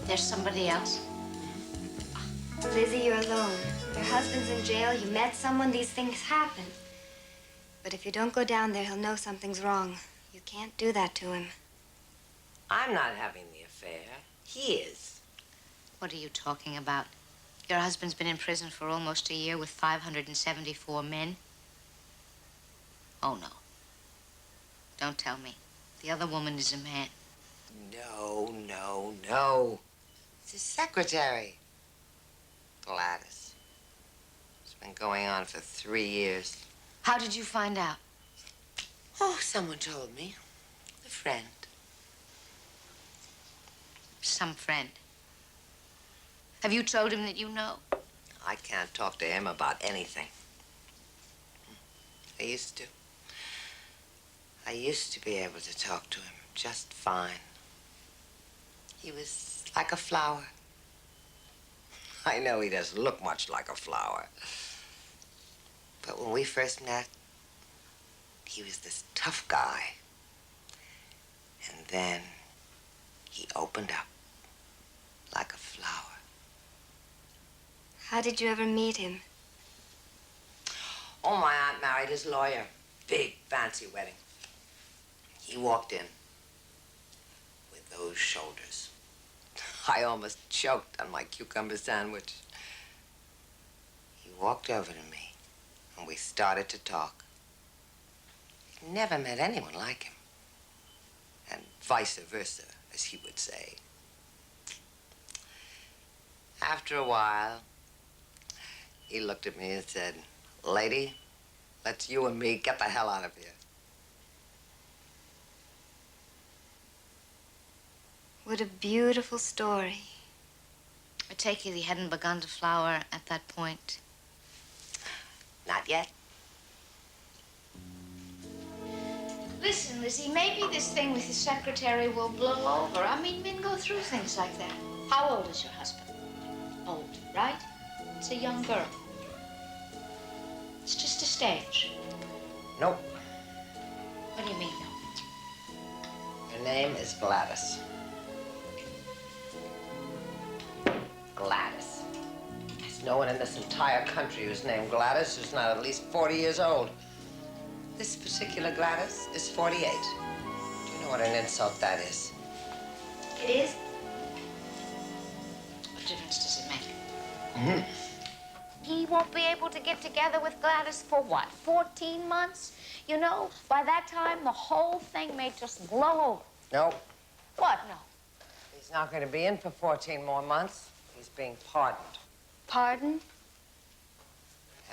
There's somebody else? Lizzie, you're alone. Your husband's in jail. You met someone. These things happen. But if you don't go down there, he'll know something's wrong. You can't do that to him. I'm not having the affair. He is. What are you talking about? Your husband's been in prison for almost a year with 574 men. Oh, no. Don't tell me. The other woman is a man. No. It's his secretary, Gladys. It's been going on for 3 years. How did you find out? Oh, someone told me. A friend. Some friend. Have you told him that you know? I can't talk to him about anything. I used to. I used to be able to talk to him just fine. He was like a flower. I know he doesn't look much like a flower. But when we first met, he was this tough guy. And then he opened up like a flower. How did you ever meet him? Oh, my aunt married his lawyer. Big, fancy wedding. He walked in with those shoulders. I almost choked on my cucumber sandwich. He walked over to me, and we started to talk. I'd never met anyone like him. And vice versa, as he would say. After a while, he looked at me and said, "Lady, let's you and me get the hell out of here." What a beautiful story. I take it he hadn't begun to flower at that point. Not yet. Listen, Lizzie, maybe this thing with his secretary will blow over. I mean, men go through things like that. How old is your husband? Old, right? It's a young girl. It's just a stage. Nope. What do you mean, no? Her name is Gladys. Gladys. There's no one in this entire country who's named Gladys who's not at least 40 years old. This particular Gladys is 48. Do you know what an insult that is? It is? What difference does it make? Mm-hmm. He won't be able to get together with Gladys for what, 14 months? You know, by that time, the whole thing may just blow over. No. What, no? He's not going to be in for 14 more months. He's being pardoned. Pardon?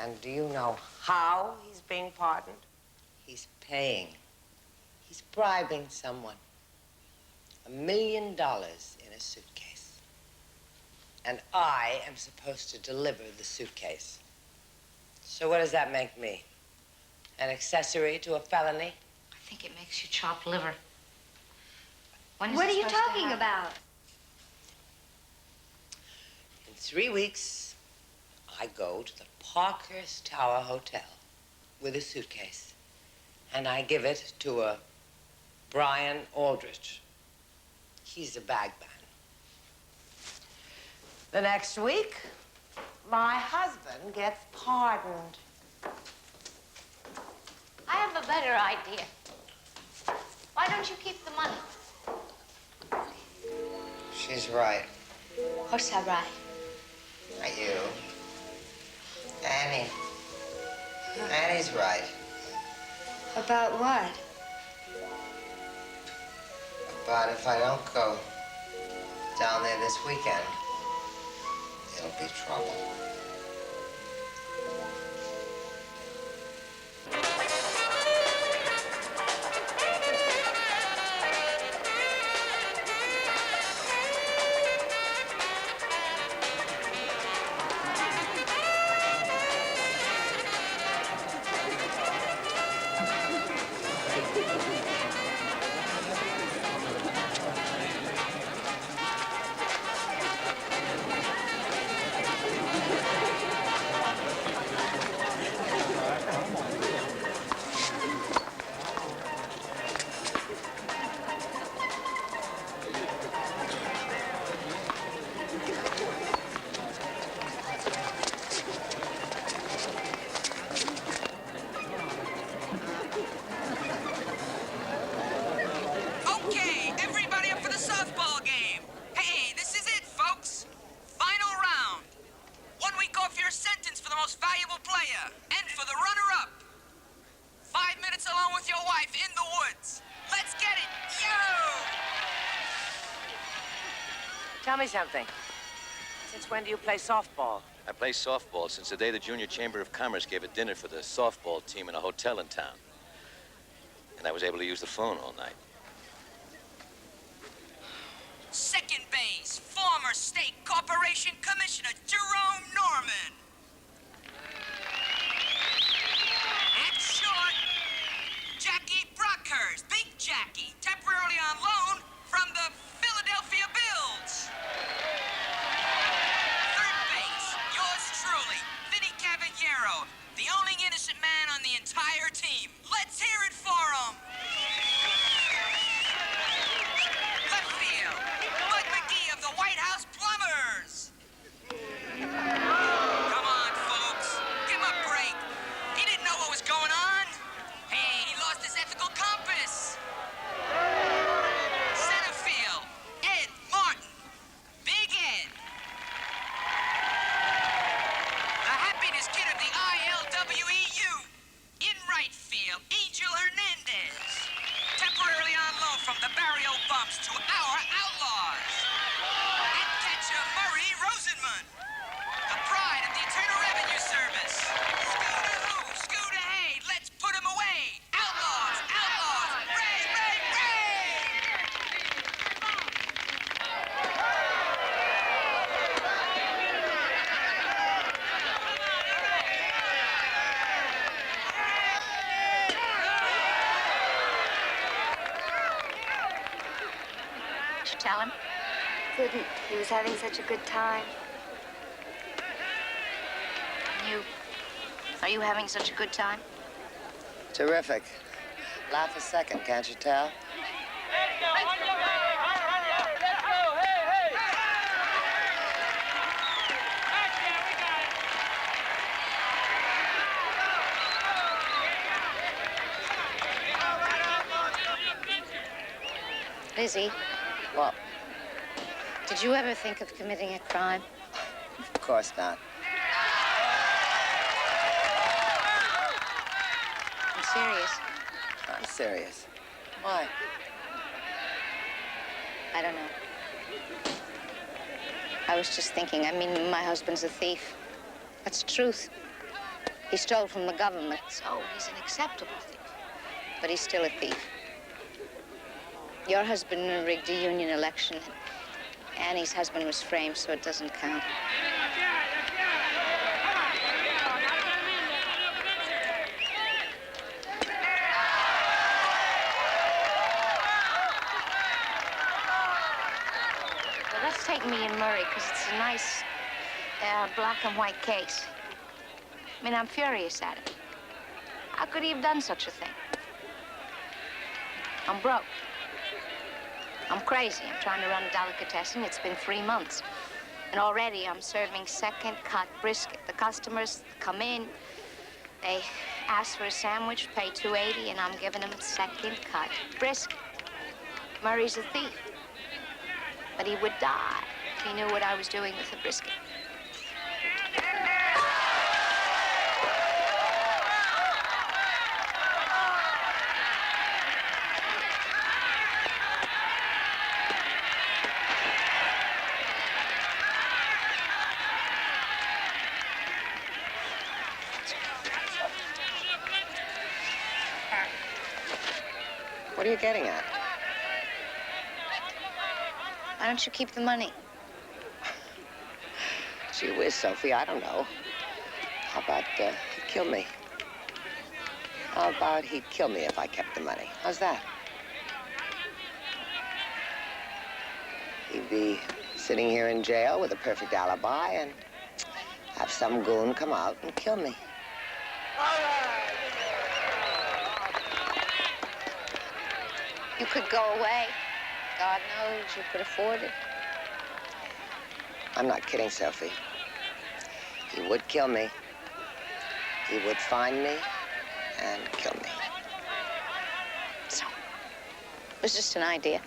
And do you know how he's being pardoned? He's paying. He's bribing someone. $1 million in a suitcase. And I am supposed to deliver the suitcase. So what does that make me? An accessory to a felony? I think it makes you chop liver. When is What it are you supposed to talking happen? about? In 3 weeks, I go to the Parkhurst Tower Hotel with a suitcase. And I give it to a Brian Aldrich. He's a bagman. The next week, my husband gets pardoned. I have a better idea. Why don't you keep the money? She's right. What's that right? Are you? Annie. Annie's right. About what? But if I don't go down there this weekend, it'll be trouble. Tell me something. Since when do you play softball? I play softball since the day the Junior Chamber of Commerce gave a dinner for the softball team in a hotel in town. And I was able to use the phone all night. Second base, former State Corporation Commissioner Jerome Norman. At short, Jackie Brockhurst, Big Jackie, temporarily on loan from the Philadelphia Bills. Third base, yours truly, Vinny Caballero, the only innocent man on the entire team. Let's hear it for him. Left field, Bud McGee of the White House Plumbers. Come on, folks. Give him a break. He didn't know what was going on. Hey, he lost his ethical compass. Center field, Ed Martin. Big Ed. The happiness kid of the ILWEU. In right field, Angel Hernandez. Temporarily on loan from the Barrio Bumps to our Outlaws. At catcher, Murray Rosenman. The pride of the Internal Revenue Service. Scooter who? Scooter hey, let's put him away. Outlaws, outlaws, Ray, Ray, Ray! Did you tell him? Couldn't. He was having such a good time. You. Are you having such a good time? Terrific. Laugh a second, can't you tell? Lizzie, Well, did you ever think of committing a crime? of course not. I'm serious. I'm serious. Why? I don't know. I was just thinking, I mean, my husband's a thief. That's the truth. He stole from the government, so he's an acceptable thief. But he's still a thief. Your husband rigged a union election. Annie's husband was framed, so it doesn't count. Well, let's take me and Murray, because it's a nice black and white case. I mean, I'm furious at him. How could he have done such a thing? I'm broke. I'm crazy. I'm trying to run a delicatessen. It's been 3 months. And already I'm serving second-cut brisket. The customers come in, they ask for a sandwich, pay $2.80, and I'm giving them second-cut brisket. Murray's a thief. But he would die if he knew what I was doing with the brisket. What are you getting at? Why don't you keep the money? Gee whiz, Sophie, I don't know. How about he'd kill me? How about he'd kill me if I kept the money? How's that? He'd be sitting here in jail with a perfect alibi and have some goon come out and kill me. You could go away. God knows you could afford it. I'm not kidding, Sophie. He would kill me. He would find me and kill me. So, it was just an idea.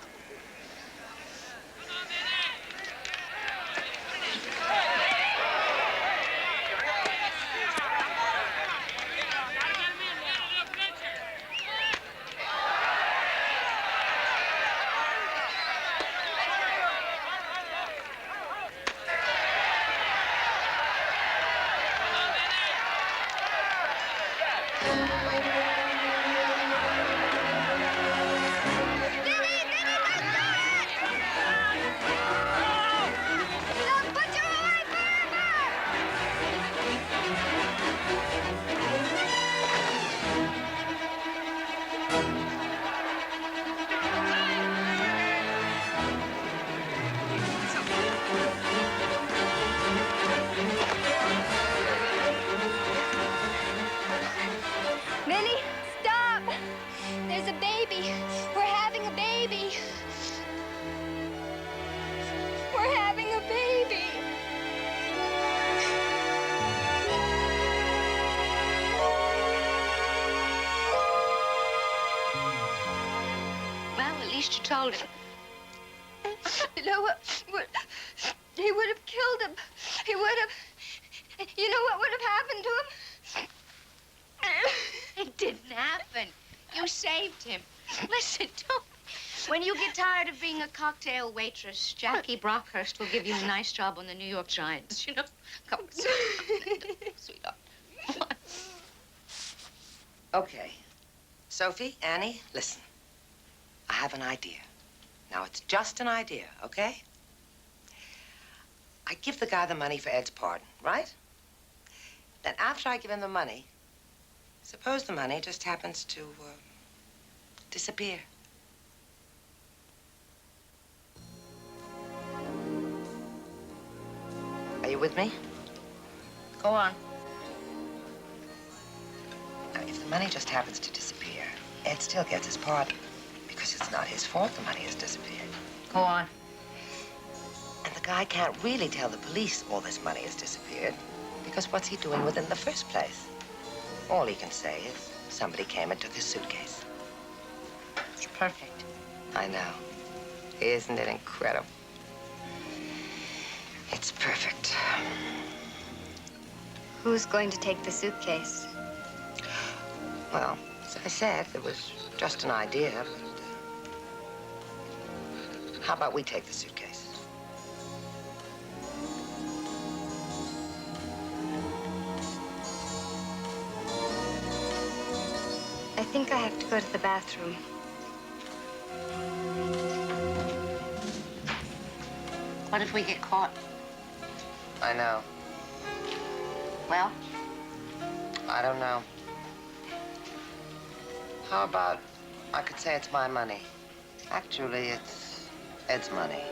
wished you told him. You know what? He would have killed him. He would have. You know what would have happened to him? It didn't happen. You saved him. Listen, don't. When you get tired of being a cocktail waitress, Jackie Brockhurst will give you a nice job on the New York Giants, you know? Come on, sweetheart. Come on. Okay. Sophie, Annie, listen. I have an idea. Now, it's just an idea, okay? I give the guy the money for Ed's pardon, right? Then after I give him the money, suppose the money just happens to disappear. Are you with me? Go on. Now, if the money just happens to disappear, Ed still gets his pardon because it's not his fault the money has disappeared. Go on. And the guy can't really tell the police all this money has disappeared because what's he doing with it in the first place? All he can say is somebody came and took his suitcase. It's perfect. I know. Isn't it incredible? It's perfect. Who's going to take the suitcase? Well, as I said, it was just an idea, but how about we take the suitcase? I think I have to go to the bathroom. What if we get caught? I know. Well, I don't know. How about I could say it's my money? Actually, it's Ed's money.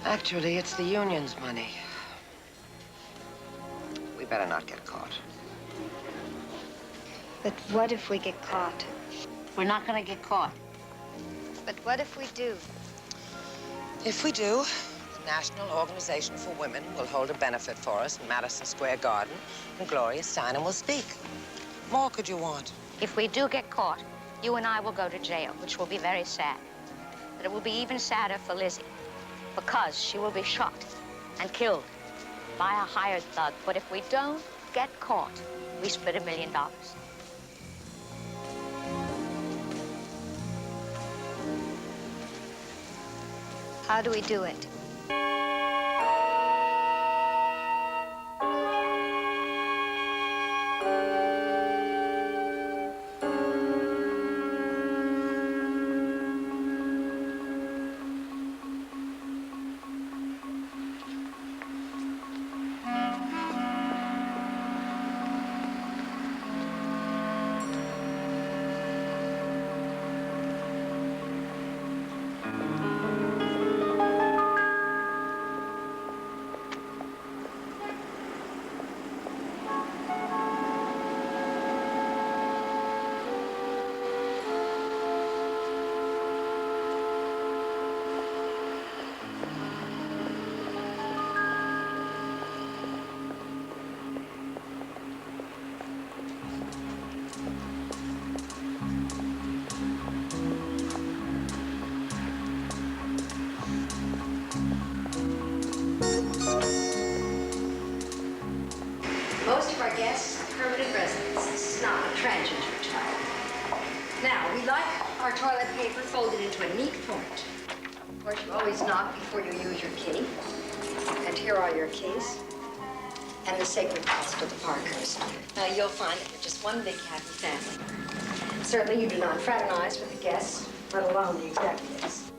Actually, it's the union's money. We better not get caught. But what if we get caught? we're not going to get caught. But what if we do? If we do, the National Organization for Women will hold a benefit for us in Madison Square Garden, and Gloria Steinem will speak. More could you want? If we do get caught, you and I will go to jail, which will be very sad. But it will be even sadder for Lizzie, because she will be shot and killed by a hired thug. But if we don't get caught, we split $1 million. How do we do it? Most of our guests are permanent residents. This is not a transient hotel. Now, we like our toilet paper folded into a neat point. Of course, you always knock before you use your key. And here are your keys. And the sacred cost of the Parkhurst. Now, you'll find that we're just one big happy family. Certainly, you do not fraternize with the guests, let alone the executives.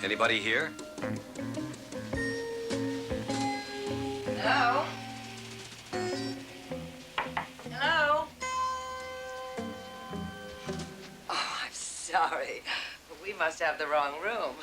Anybody here? Hello? Hello? Oh, I'm sorry. We must have the wrong room.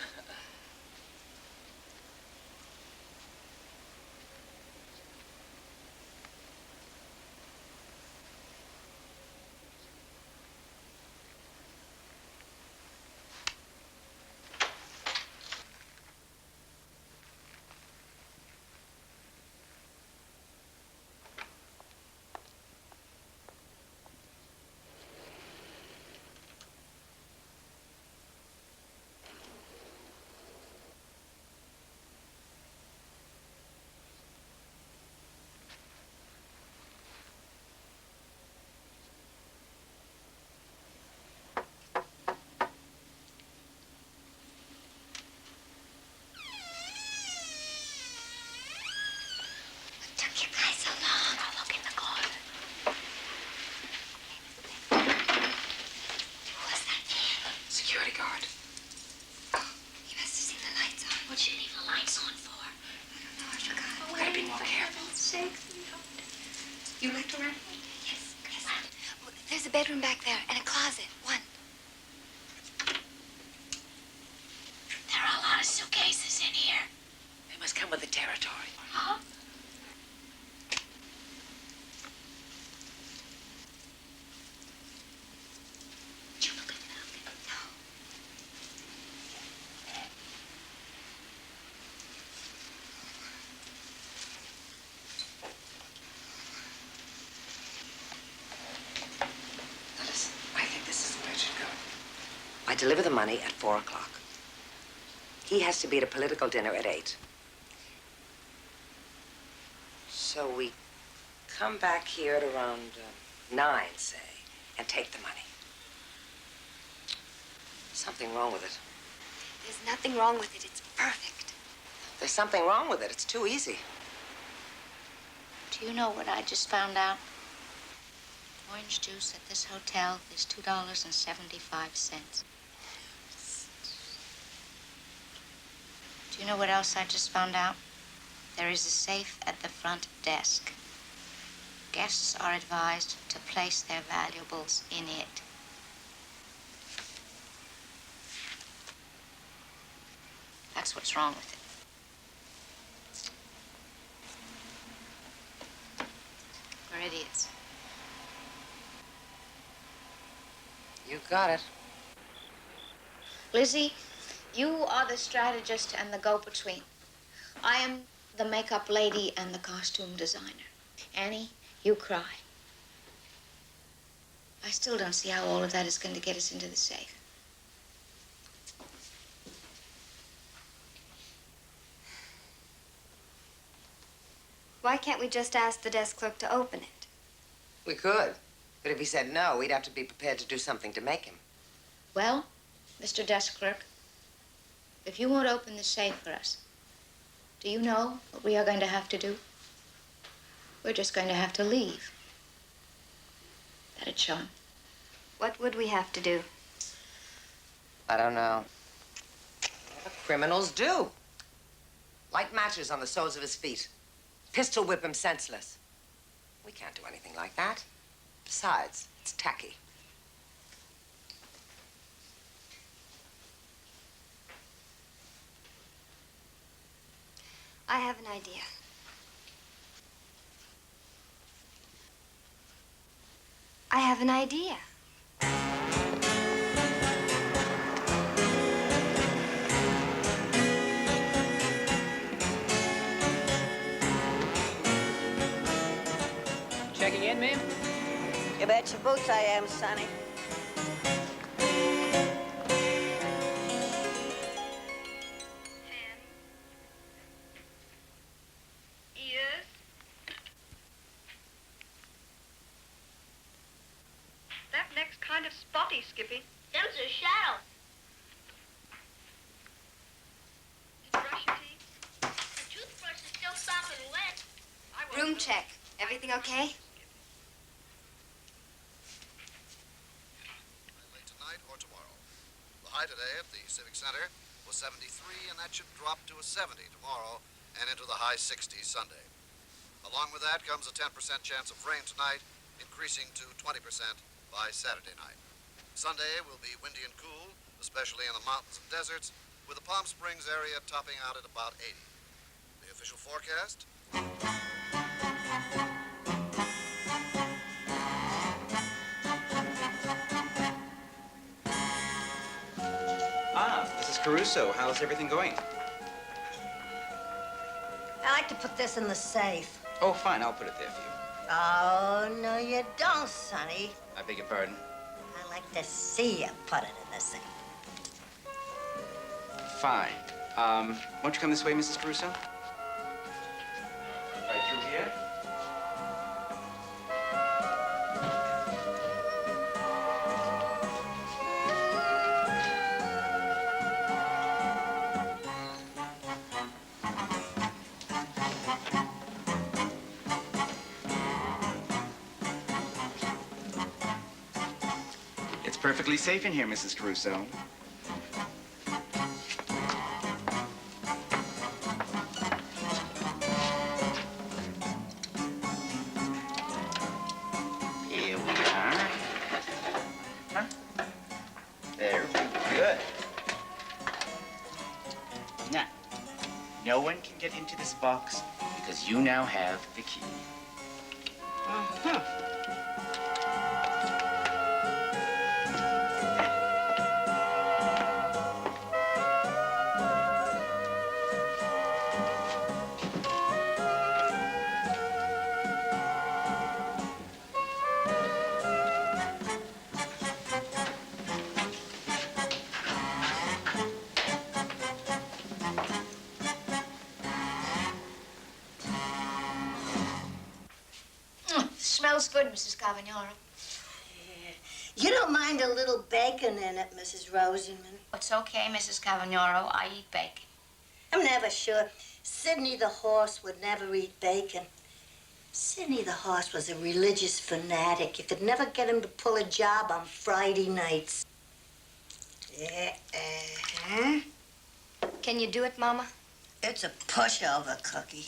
Took you guys so long. I'll look in the corner. Who was that man? Security guard. Oh, he must have seen the lights on. What'd you leave the lights on for? I don't know. I forgot. We gotta be more careful. You looked around? Yes, yes. Well, there's a bedroom back there and a closet. One. There are a lot of suitcases in here. They must come with the territory. Huh? Did you look at them? No. Now listen, I think this is where it should go. I deliver the money at 4 o'clock. He has to be at a political dinner at 8. So we come back here at around 9, say, and take the money. Something wrong with it. There's nothing wrong with it. It's perfect. There's something wrong with it. It's too easy. Do you know what I just found out? Orange juice at this hotel is $2.75. Do you know what else I just found out? There is a safe at the front desk. Guests are advised to place their valuables in it. That's what's wrong with it. We're idiots. You got it. Lizzie, you are the strategist and the go-between. I am the makeup lady and the costume designer. Annie, you cry. I still don't see how all of that is going to get us into the safe. Why can't we just ask the desk clerk to open it? We could. But if he said no, we'd have to be prepared to do something to make him. Well, Mr. Desk Clerk, if you won't open the safe for us, do you know what we are going to have to do? We're just going to have to leave. That'd show him. What would we have to do? I don't know. What criminals do? Light matches on the soles of his feet. Pistol whip him senseless. We can't do anything like that. Besides, it's tacky. I have an idea. I have an idea. Checking in, ma'am? You bet your boots I am, Sonny. Yes? That neck's kind of spotty, Skippy. Them's a shadow. Did you brush your teeth? The toothbrush is still sopping wet. I won't Room know. check. Everything okay? Late tonight or tomorrow. The high today at the Civic Center. was 73, and that should drop to a 70 tomorrow and into the high 60s Sunday. Along with that comes a 10% chance of rain tonight, increasing to 20% by Saturday night. Sunday will be windy and cool, especially in the mountains and deserts, with the Palm Springs area topping out at about 80. The official forecast? Ah, Mrs. Caruso, how's everything going? I like to put this in the safe. Oh, fine, I'll put it there for you. Oh, no, you don't, Sonny. I beg your pardon? I like to see you put it in the safe. Fine. Won't you come this way, Mrs. Caruso? Right through here? It's perfectly safe in here, Mrs. Caruso. Here we are. Huh? There we good. Now, no one can get into this box because you now have the key. Uh-huh. Smells good, Mrs. Cavagnaro. You don't mind a little bacon in it, Mrs. Rosenman? It's okay, Mrs. Cavagnaro. I eat bacon. I'm never sure. Sidney the horse would never eat bacon. Sidney the horse was a religious fanatic. You could never get him to pull a job on Friday nights. Can you do it, Mama? It's a pushover, Cookie.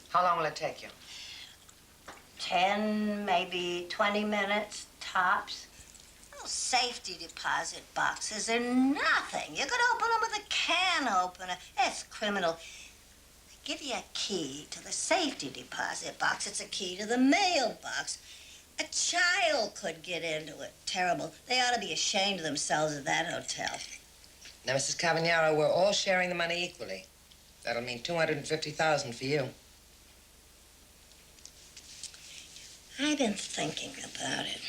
How long will it take you? 10, maybe 20 minutes, tops. Those safety deposit boxes are nothing. You could open them with a can opener. That's criminal. They give you a key to the safety deposit box. It's a key to the mailbox. A child could get into it. Terrible. They ought to be ashamed of themselves at that hotel. Now, Mrs. Cavagnaro, we're all sharing the money equally. That'll mean $250,000 for you. I've been thinking about it.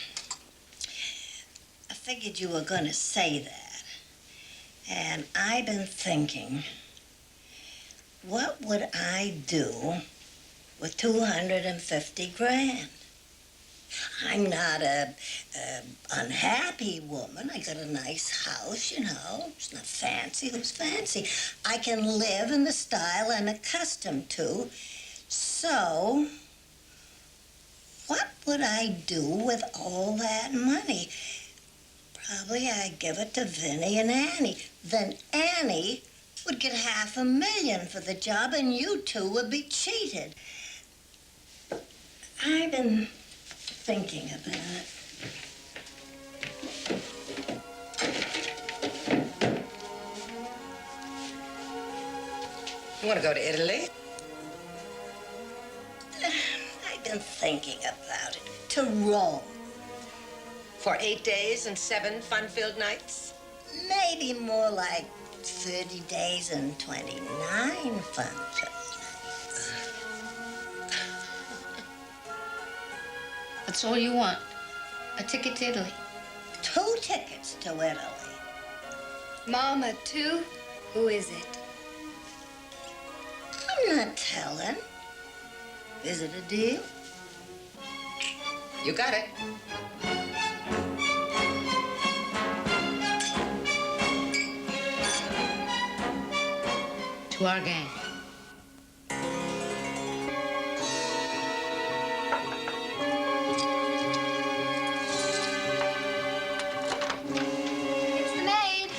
I figured you were going to say that. And I've been thinking, what would I do with 250 grand? I'm not a unhappy woman. I got a nice house, you know. It's not fancy. Who's fancy? I can live in the style I'm accustomed to. So, what would I do with all that money? Probably I'd give it to Vinny and Annie. Then Annie would get $500,000 for the job, and you two would be cheated. I've been thinking about it. You want to go to Italy? I've been thinking about it. To Rome. For 8 days and 7 fun-filled nights? Maybe more like 30 days and 29 fun-filled nights. That's all you want? A ticket to Italy? 2 tickets to Italy. Mama, too? Who is it? I'm not telling. Is it a deal? You got it. To our gang. It's the maid.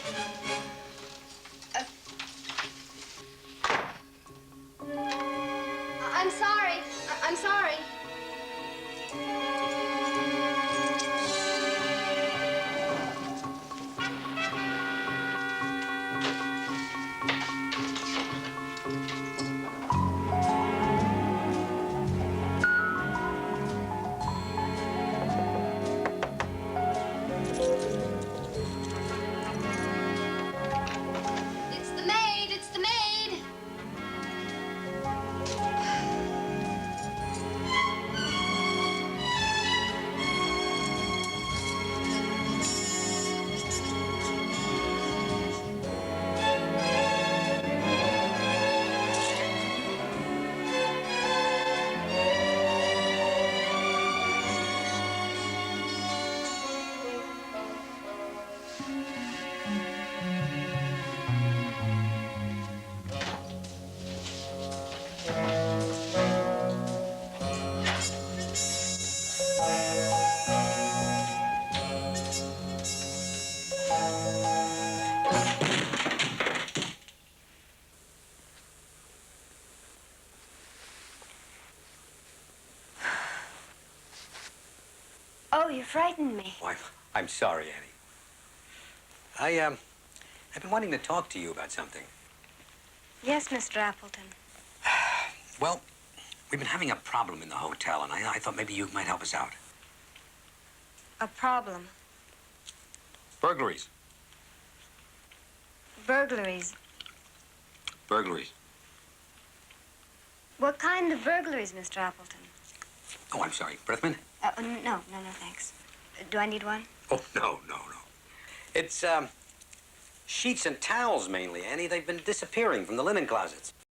Oh, you frightened me. Oh, I'm sorry, Annie. I've been wanting to talk to you about something. Yes, Mr. Appleton. Well, we've been having a problem in the hotel, and I thought maybe you might help us out. A problem. Burglaries. Burglaries. Burglaries. What kind of burglaries, Mr. Appleton? Oh, I'm sorry. Breathman? No, thanks. Do I need one? Oh, no. It's, sheets and towels mainly, Annie. They've been disappearing from the linen closets.